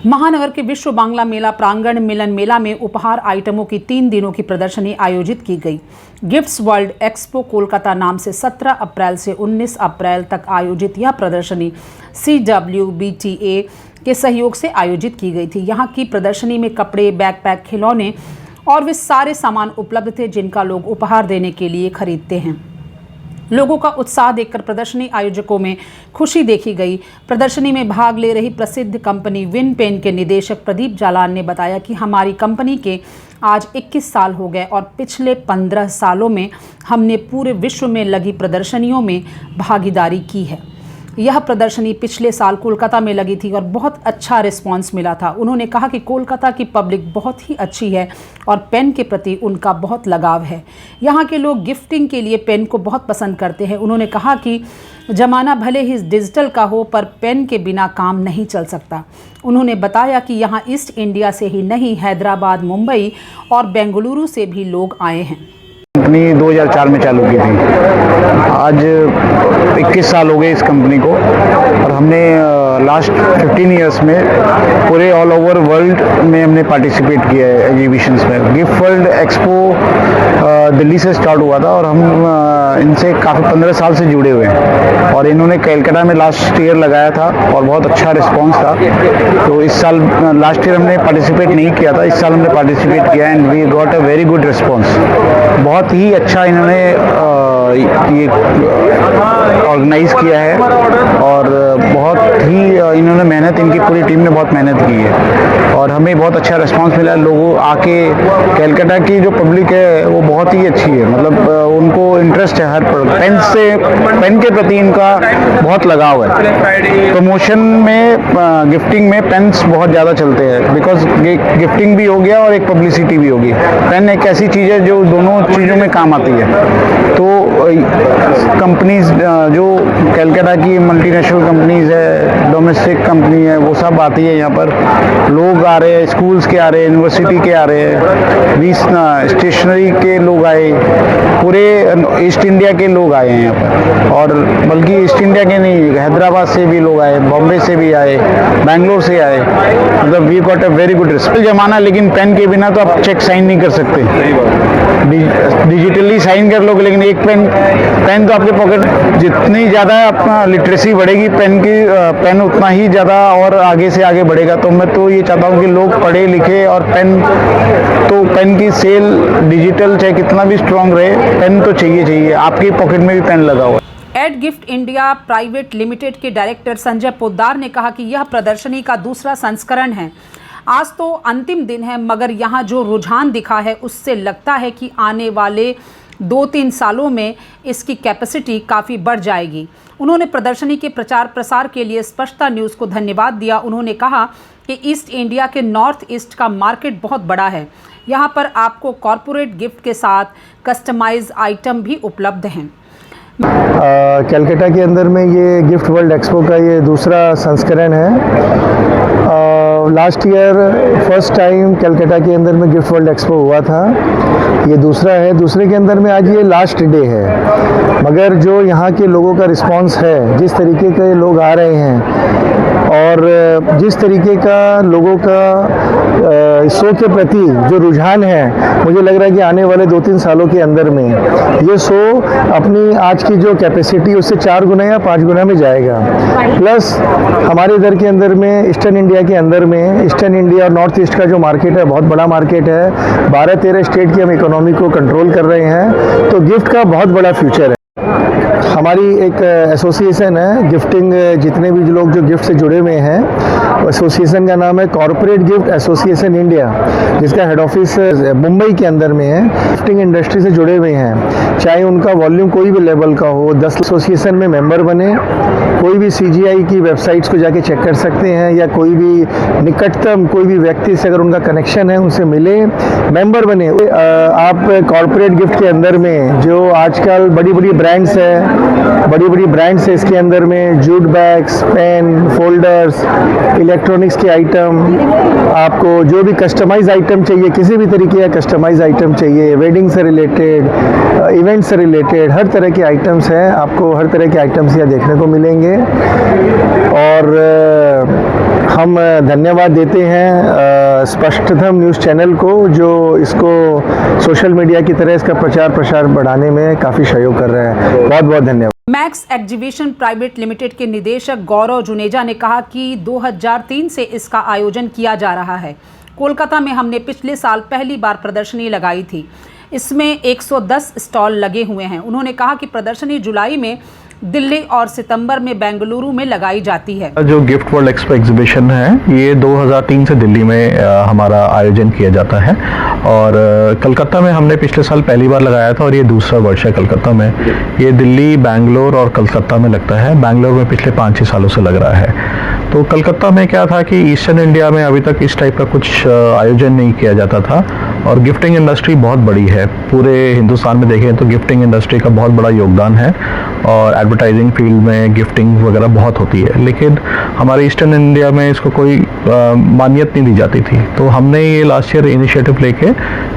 महानगर के विश्व बांग्ला मेला प्रांगण मिलन मेला में उपहार आइटमों की 3 दिनों की प्रदर्शनी आयोजित की गई। गिफ्ट्स वर्ल्ड एक्सपो कोलकाता नाम से 17 अप्रैल से 19 अप्रैल तक आयोजित यह प्रदर्शनी CWBTA के सहयोग से आयोजित की गई थी। यहाँ की प्रदर्शनी में कपड़े, बैकपैक, खिलौने और वे सारे सामान उपलब्ध थे जिनका लोग उपहार देने के लिए खरीदते हैं। लोगों का उत्साह देखकर प्रदर्शनी आयोजकों में खुशी देखी गई। प्रदर्शनी में भाग ले रही प्रसिद्ध कंपनी विन पेन के निदेशक प्रदीप जालान ने बताया कि हमारी कंपनी के आज 21 साल हो गए और पिछले 15 सालों में हमने पूरे विश्व में लगी प्रदर्शनियों में भागीदारी की है। यह प्रदर्शनी पिछले साल कोलकाता में लगी थी और बहुत अच्छा रिस्पांस मिला था। उन्होंने कहा कि कोलकाता की पब्लिक बहुत ही अच्छी है और पेन के प्रति उनका बहुत लगाव है। यहाँ के लोग गिफ्टिंग के लिए पेन को बहुत पसंद करते हैं। उन्होंने कहा कि ज़माना भले ही डिजिटल का हो पर पेन के बिना काम नहीं चल सकता। उन्होंने बताया कि यहाँ ईस्ट इंडिया से ही नहीं, हैदराबाद, मुंबई और बेंगलुरु से भी लोग आए हैं। कंपनी 2004 में चालू की थी। आज 21 साल हो गए इस कंपनी को और हमने लास्ट 15 इयर्स में पूरे ऑल ओवर वर्ल्ड में हमने पार्टिसिपेट किया है एग्जीबिशंस में। गिफ्ट वर्ल्ड एक्सपो दिल्ली से स्टार्ट हुआ था और हम इनसे काफ़ी 15 साल से जुड़े हुए हैं और इन्होंने कलकत्ता में लास्ट ईयर लगाया था और बहुत अच्छा रिस्पांस था। तो इस साल लास्ट ईयर हमने पार्टिसिपेट नहीं किया था, इस साल हमने पार्टिसिपेट किया and we got a very good response. बहुत ही अच्छा इन्होंने ये ऑर्गेनाइज किया है और बहुत ही इन्होंने मेहनत, इनकी पूरी टीम ने बहुत मेहनत की है और हमें बहुत अच्छा रिस्पांस मिला। लोगों आके कलकत्ता की जो पब्लिक है वो बहुत ही अच्छी है, मतलब उनको इंटरेस्ट है हर पेन के प्रति इनका बहुत लगाव है। प्रमोशन में गिफ्टिंग में पेन्स बहुत ज़्यादा चलते हैं बिकॉज गिफ्टिंग भी हो गया और एक पब्लिसिटी भी होगी। पेन एक ऐसी चीज़ है जो दोनों चीज़ों में काम आती है। तो कंपनीज जो कलकत्ता की मल्टीनेशनल कंपनीज है, डोमेस्टिक कंपनी है, वो सब आती है यहाँ पर। लोग आ रहे हैं, स्कूल्स के आ रहे हैं, यूनिवर्सिटी के आ रहे हैं, स्टेशनरी के लोग आए, पूरे ईस्ट इंडिया के लोग आए हैं यहाँ पर। और बल्कि ईस्ट इंडिया के नहीं, हैदराबाद से भी लोग आए, बॉम्बे से भी आए, बैंगलोर से आए। मतलब we got a very good response. जमाना लेकिन पेन के बिना तो आप चेक साइन नहीं कर सकते। डिजिटली साइन कर लोगे लेकिन एक पेन तो आपके पॉकेट, जितनी ज़्यादा अपना लिटरेसी बढ़ेगी पेन उतना ही ज़्यादा और आगे से आगे बढ़ेगा। तो मैं तो ये चाहता हूँ कि लोग पढ़े लिखे और पेन की सेल डिजिटल चाहे कितना भी स्ट्रांग रहे, पेन तो चाहिए। आपकी पॉकेट में भी पेन लगा हुआ। Ad gift India private limited के डायरेक्टर संजय पोद्दार ने कहा कि यह प्रदर्शनी का दूसरा संस्करण है। आज तो अंतिम दिन है मगर यहाँ जो रुझान दिखा है उससे लगता है कि आने वाले 2-3 सालों में इसकी कैपेसिटी काफ़ी बढ़ जाएगी। उन्होंने प्रदर्शनी के प्रचार प्रसार के लिए स्पष्टता न्यूज़ को धन्यवाद दिया। उन्होंने कहा कि ईस्ट इंडिया के नॉर्थ ईस्ट का मार्केट बहुत बड़ा है। यहाँ पर आपको कॉरपोरेट गिफ्ट के साथ कस्टमाइज आइटम भी उपलब्ध हैं। कलकत्ता के अंदर में ये गिफ्ट वर्ल्ड एक्सपो का ये दूसरा संस्करण है। Last year first time Calcutta के अंदर में गिफ्ट वर्ल्ड एक्सपो हुआ था, ये दूसरा है। दूसरे के अंदर में आज ये लास्ट डे है, मगर जो यहाँ के लोगों का रिस्पांस है, जिस तरीके के लोग आ रहे हैं और जिस तरीके का लोगों का शो के प्रति जो रुझान है, मुझे लग रहा है कि आने वाले 2-3 सालों के अंदर में ये शो अपनी आज की जो कैपेसिटी उससे 4 गुना या 5 गुना में जाएगा। प्लस हमारे इधर के अंदर में ईस्टर्न इंडिया के अंदर में ईस्टर्न इंडिया और नॉर्थ ईस्ट का जो मार्केट है बहुत बड़ा मार्केट है। 12-13 स्टेट की हम इकोनॉमी को कंट्रोल कर रहे हैं, तो गिफ्ट का बहुत बड़ा फ्यूचर है। हमारी एक एसोसिएशन है गिफ्टिंग, जितने भी लोग जो गिफ्ट से जुड़े हुए हैं, एसोसिएशन का नाम है कॉरपोरेट गिफ्ट एसोसिएशन इंडिया, जिसका हेड ऑफिस मुंबई के अंदर में है। गिफ्टिंग इंडस्ट्री से जुड़े हुए हैं, चाहे उनका वॉल्यूम कोई भी लेवल का हो, 10 एसोसिएशन में मेंबर बने। कोई भी CGI की वेबसाइट्स को जाके चेक कर सकते हैं या कोई भी निकटतम कोई भी व्यक्ति से अगर उनका कनेक्शन है उनसे मिले, मेंबर बने। आप कॉरपोरेट गिफ्ट के अंदर में जो आजकल बड़ी बड़ी ब्रांड्स है इसके अंदर में jute bags, pen, folders, electronics के आइटम, आपको जो भी कस्टमाइज आइटम चाहिए, किसी भी तरीके का कस्टमाइज आइटम चाहिए, वेडिंग से रिलेटेड, इवेंट से रिलेटेड, हर तरह के आइटम्स हैं। आपको हर तरह के आइटम्स यहाँ देखने को मिलेंगे और हम धन्यवाद देते हैं स्पष्टतम न्यूज़ चैनल को, जो इसको सोशल मीडिया की तरह इसका प्रचार प्रसार बढ़ाने में काफ़ी सहयोग कर रहे हैं। बहुत बहुत धन्यवाद। मैक्स एग्जीबिशन प्राइवेट लिमिटेड के निदेशक गौरव जुनेजा ने कहा कि 2003 से इसका आयोजन किया जा रहा है। कोलकाता में हमने पिछले साल पहली बार प्रदर्शनी लगाई थी। इसमें 110 स्टॉल लगे हुए हैं। उन्होंने कहा कि प्रदर्शनी जुलाई में दिल्ली और सितंबर में बेंगलुरु में लगाई जाती है। जो गिफ्ट वर्ल्ड एक्सपो एग्जीबिशन है, ये 2003 से दिल्ली में हमारा आयोजन किया जाता है और कलकत्ता में हमने पिछले साल पहली बार लगाया था और ये दूसरा वर्ष है कलकत्ता में। ये दिल्ली, बैंगलोर और कलकत्ता में लगता है। बैंगलोर में पिछले 5-6 सालों से लग रहा है। तो कलकत्ता में क्या था कि ईस्टर्न इंडिया में अभी तक इस टाइप का कुछ आयोजन नहीं किया जाता था और गिफ्टिंग इंडस्ट्री बहुत बड़ी है। पूरे हिंदुस्तान में देखें तो गिफ्टिंग इंडस्ट्री का बहुत बड़ा योगदान है और एडवर्टाइजिंग फील्ड में गिफ्टिंग वगैरह बहुत होती है, लेकिन हमारे ईस्टर्न इंडिया में इसको कोई मान्यता नहीं दी जाती थी। तो हमने ये लास्ट ईयर इनिशिएटिव लेके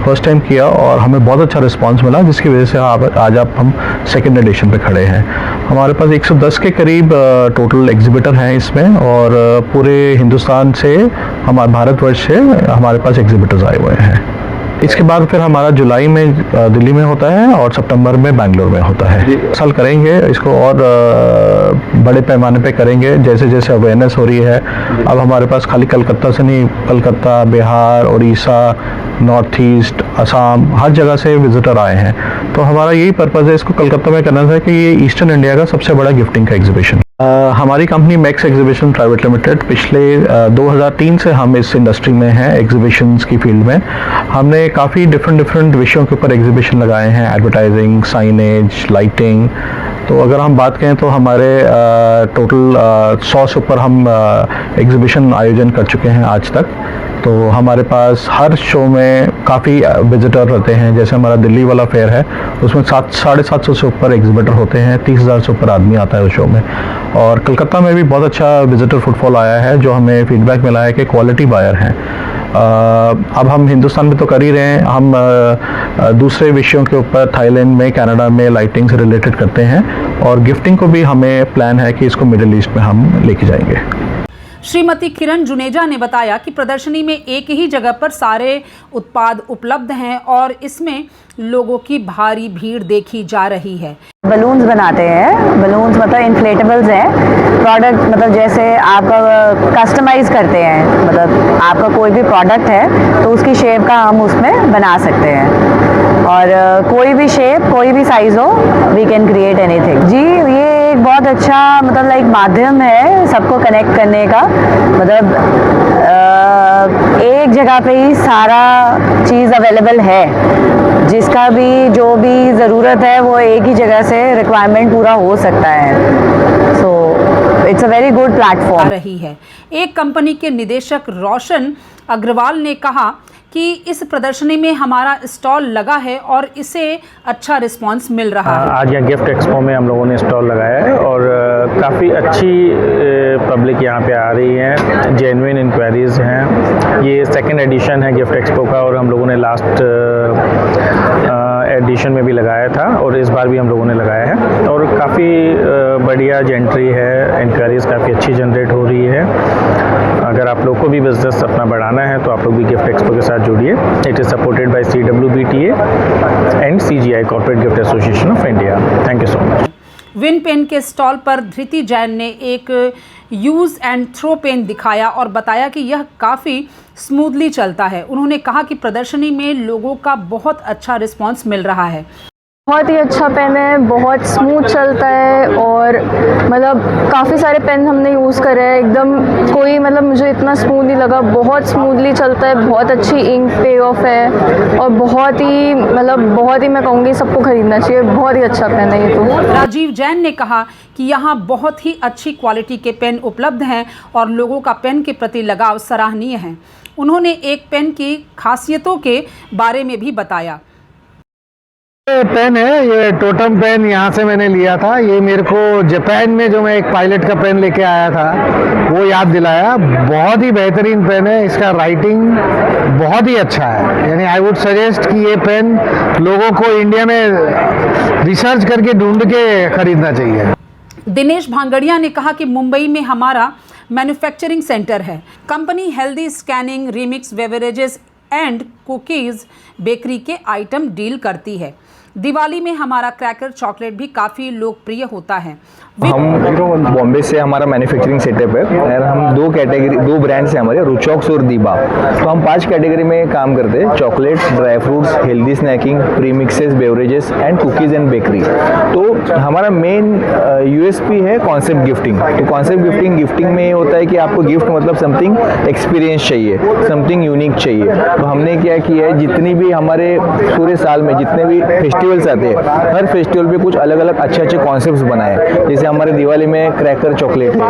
फर्स्ट टाइम किया और हमें बहुत अच्छा रिस्पांस मिला, जिसकी वजह से आज हम सेकेंड एडिशन पे खड़े हैं। हमारे पास 110 के करीब टोटल एग्जिबिटर हैं इसमें और पूरे हिंदुस्तान से, हमारे भारतवर्ष से हमारे पास एग्जिबिटर्स आए हुए हैं। इसके बाद फिर हमारा जुलाई में दिल्ली में होता है और सितंबर में बेंगलोर में होता है। साल करेंगे इसको और बड़े पैमाने पे करेंगे जैसे जैसे अवेयरनेस हो रही है। अब हमारे पास खाली कलकत्ता से नहीं, कलकत्ता, बिहार, उड़ीसा, नॉर्थ ईस्ट, असम, हर जगह से विजिटर आए हैं। तो हमारा यही पर्पज़ है इसको कलकत्ता में करना था कि ये ईस्टर्न इंडिया का सबसे बड़ा गिफ्टिंग का एग्जीबिशन। हमारी company max exhibition private limited पिछले 2003 से हम इस इंडस्ट्री में हैं, एग्जीबिशंस की फील्ड में। हमने काफ़ी डिफरेंट विषयों के ऊपर एग्जीबिशन लगाए हैं, एडवर्टाइजिंग, साइनेज, लाइटिंग। तो अगर हम बात करें तो हमारे टोटल 100 से ऊपर हम एग्जीबिशन आयोजन कर चुके हैं आज तक। तो हमारे पास हर शो में काफ़ी विजिटर रहते हैं। जैसे हमारा दिल्ली वाला फेयर है, उसमें 750 से ऊपर एग्जिबिटर होते हैं, 30,000 से ऊपर आदमी आता है उस शो में। और कलकत्ता में भी बहुत अच्छा विजिटर फुटफॉल आया है, जो हमें फीडबैक मिला है कि क्वालिटी बायर हैं। अब हम हिंदुस्तान में तो कर ही रहे हैं, हम दूसरे विषयों के ऊपर थाईलैंड में, कनाडा में लाइटिंग से रिलेटेड करते हैं और गिफ्टिंग को भी हमें प्लान है कि इसको मिडिल ईस्ट में हम लेके जाएंगे। श्रीमती किरण जुनेजा ने बताया कि प्रदर्शनी में एक ही जगह पर सारे उत्पाद उपलब्ध हैं और इसमें लोगों की भारी भीड़ देखी जा रही है। बलून्स बनाते हैं, बलून्स मतलब इन्फ्लेटेबल्स हैं। प्रोडक्ट मतलब जैसे आप कस्टमाइज़ करते हैं, मतलब आपका कोई भी प्रोडक्ट है तो उसकी शेप का हम उसमें बना सकते हैं और कोई भी शेप, कोई भी साइज़ हो, वी कैन क्रिएट एनीथिंग। जी, ये एक बहुत अच्छा मतलब लाइक माध्यम है सबको कनेक्ट करने का। मतलब एक जगह पे ही सारा चीज़ अवेलेबल है, जिसका भी जो भी ज़रूरत है वो एक ही जगह से रिक्वायरमेंट पूरा हो सकता है। So it's a very good platform रही है। एक कंपनी के निदेशक रोशन अग्रवाल ने कहा कि इस प्रदर्शनी में हमारा स्टॉल लगा है और इसे अच्छा रिस्पांस मिल रहा है। आज यहाँ गिफ्ट एक्सपो में हम लोगों ने स्टॉल लगाया है और काफ़ी अच्छी पब्लिक यहाँ पे आ रही है, जेन्युइन इंक्वायरीज़ हैं। ये सेकंड एडिशन है गिफ्ट एक्सपो का और हम लोगों ने लास्ट एडिशन में भी लगाया था और इस बार भी हम लोगों ने लगाया है और काफ़ी बढ़िया जेंट्री है, इंक्वायरीज़ काफ़ी अच्छी जनरेट हो रही है। अगर आप लोग को भी बिजनेस अपना बढ़ाना है तो आप लोग भी गिफ्ट एक्सपो के साथ जुड़िए। It is supported by CWBTA and CGI corporate gift association of India. Thank you so much. Win pen के स्टॉल पर धृति जैन ने एक यूज़ एंड थ्रो पेन दिखाया और बताया कि यह काफ़ी स्मूथली चलता है। उन्होंने कहा कि प्रदर्शनी में लोगों का बहुत अच्छा रिस्पांस मिल रहा है। बहुत ही अच्छा पेन है, बहुत स्मूथ चलता है और मतलब काफ़ी सारे पेन हमने यूज़ करे हैं, एकदम कोई मतलब मुझे इतना स्मूथ नहीं लगा, बहुत स्मूथली चलता है, बहुत अच्छी इंक पे ऑफ है और बहुत ही मैं कहूँगी सबको खरीदना चाहिए, बहुत ही अच्छा पेन है ये तो। राजीव जैन ने कहा कि यहाँ बहुत ही अच्छी क्वालिटी के पेन उपलब्ध हैं और लोगों का पेन के प्रति लगाव सराहनीय है। उन्होंने एक पेन की खासियतों के बारे में भी बताया। ये पेन है, ये टोटम पेन यहाँ से मैंने लिया था। ये मेरे को जापान में जो मैं एक पायलट का पेन लेके आया था वो याद दिलाया। बहुत ही बेहतरीन पेन है, इसका राइटिंग बहुत ही अच्छा है। यानी आई वुड सजेस्ट कि ये पेन लोगों को इंडिया में रिसर्च करके ढूंढ के खरीदना चाहिए। दिनेश भांगड़िया ने कहा कि मुंबई में हमारा मैन्युफैक्चरिंग सेंटर है। Company healthy scanning, remix beverages and cookies bakery के आइटम डील करती है। दिवाली में हमारा क्रैकर चॉकलेट भी काफ़ी लोकप्रिय होता है। हम बॉम्बे से हमारा मैन्युफैक्चरिंग सेटअप है और हम दो ब्रांड्स हैं हमारे, रुचॉक्स और दीबा। तो हम 5 कैटेगरी में काम करते हैं: chocolate, dry fruits, healthy snacking, premixes, beverages and cookies and bakery. तो हमारा मेन यूएसपी है कॉन्सेप्ट गिफ्टिंग। तो कॉन्सेप्ट गिफ्टिंग में ये होता है कि आपको गिफ्ट मतलब समथिंग एक्सपीरियंस चाहिए, समथिंग यूनिक चाहिए। तो हमने क्या किया है, जितनी भी हमारे पूरे साल में जितने भी फेस्टिवल्स आते हैं, हर फेस्टिवल पे कुछ अलग अलग अच्छे अच्छे बनाए। जैसे हमारे दिवाली में क्रैकर चॉकलेट है,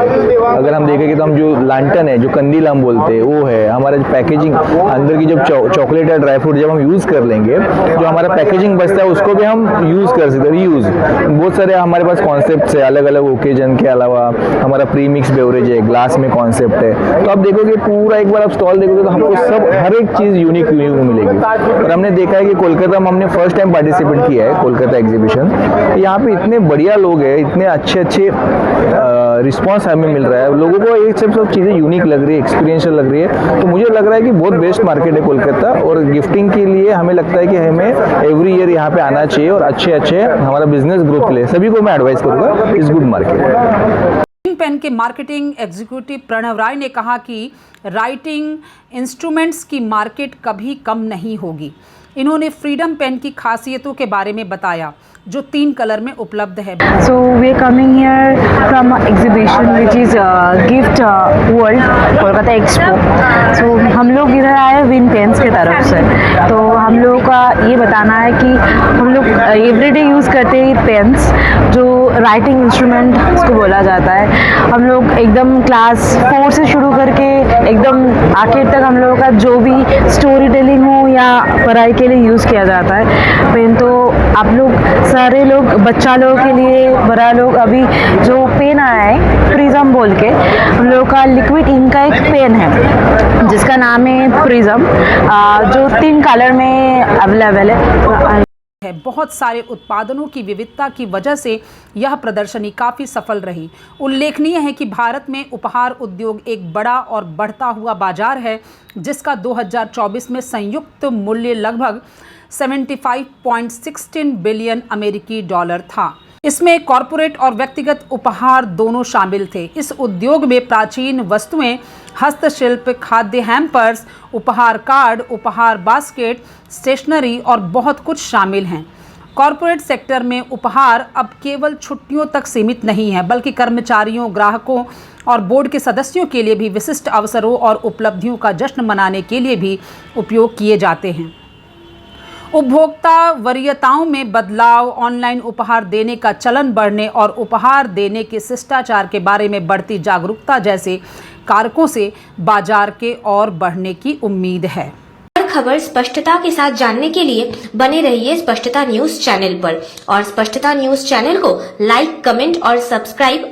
अगर हम देखेंगे तो हम जो लांटन है, जो कंदील हम बोलते हैं, वो है हमारा पैकेजिंग। अंदर की जब चॉकलेट या ड्राई फ्रूट जब हम यूज़ कर लेंगे, जो हमारा पैकेजिंग बचता है उसको भी हम यूज़ कर सकते हैं, रीयूज़। बहुत सारे हमारे पास कॉन्सेप्ट है अलग अलग ओकेजन के अलावा। हमारा प्री मिक्स बेवरेज है, ग्लास में कॉन्सेप्ट है। तो आप देखोगे पूरा, एक बार आप स्टॉल देखोगे तो हमको सब हर एक चीज़ यूनिक मिलेगी। और हमने देखा है कि कोलकाता में हमने फर्स्ट टाइम पार्टिसिपेट किया है, कोलकाता एग्जीबिशन। यहाँ पे इतने बढ़िया लोग हैं, इतने अच्छे रिस्पांस हमें मिल रहा है। लोगों को ये सब चीज़ें यूनिक लग रही है, एक्सपीरियंशियल लग रही है। तो मुझे लग रहा है कि बहुत बेस्ट मार्केट है कोलकाता, और गिफ्टिंग के लिए हमें लगता है कि हमें एवरी ईयर यहाँ पे आना चाहिए और अच्छे हमारा बिजनेस ग्रोथ के लिए सभी को मैं एडवाइस करूँगा, इज गुड मार्केट। पेन के मार्केटिंग एग्जीक्यूटिव प्रणव राय ने कहा कि राइटिंग इंस्ट्रूमेंट्स की मार्केट कभी कम नहीं होगी। इन्होंने फ्रीडम पेन की खासियतों के बारे में बताया, जो 3 कलर में उपलब्ध है। So we are coming here from an exhibition which is Gift World Kolkata expo. So हम लोग इधर आए विन पेन्स के तरफ से। तो हम लोग का ये बताना है कि हम लोग एवरीडे यूज़ करते हैं पेन्स, जो राइटिंग इंस्ट्रूमेंट उसको बोला जाता है। हम लोग एकदम क्लास 4 से शुरू करके एकदम आखिर तक हम लोगों का जो भी स्टोरी टेलिंग हो या पढ़ाई के लिए यूज़ किया जाता है पेन। तो आप लोग सारे लोग, बच्चा लोग के लिए, बड़ा लोग, अभी जो पेन आया है प्रिज्म बोल के, हम लोग का लिक्विड इंक का एक पेन है जिसका नाम है प्रिज्म, जो 3 कलर में अवेलेबल है। बहुत सारे उत्पादनों की विविधता की वजह से यह प्रदर्शनी काफ़ी सफल रही। उल्लेखनीय है कि भारत में उपहार उद्योग एक बड़ा और बढ़ता हुआ बाजार है, जिसका 2024 में संयुक्त मूल्य लगभग 75.16 बिलियन अमेरिकी डॉलर था। इसमें कॉरपोरेट और व्यक्तिगत उपहार दोनों शामिल थे। इस उद्योग में प्राचीन वस्तुएं, हस्तशिल्प, खाद्य हैम्पर्स, उपहार कार्ड, उपहार बास्केट, स्टेशनरी और बहुत कुछ शामिल हैं। कॉरपोरेट सेक्टर में उपहार अब केवल छुट्टियों तक सीमित नहीं है, बल्कि कर्मचारियों, ग्राहकों और बोर्ड के सदस्यों के लिए भी विशिष्ट अवसरों और उपलब्धियों का जश्न मनाने के लिए भी उपयोग किए जाते हैं। उपभोक्ता वरीयताओं में बदलाव, ऑनलाइन उपहार देने का चलन बढ़ने और उपहार देने के शिष्टाचार के बारे में बढ़ती जागरूकता जैसे कारकों से बाजार के और बढ़ने की उम्मीद है। हर खबर स्पष्टता के साथ जानने के लिए बने रहिए स्पष्टता न्यूज चैनल पर, और स्पष्टता न्यूज चैनल को लाइक, कमेंट और सब्सक्राइब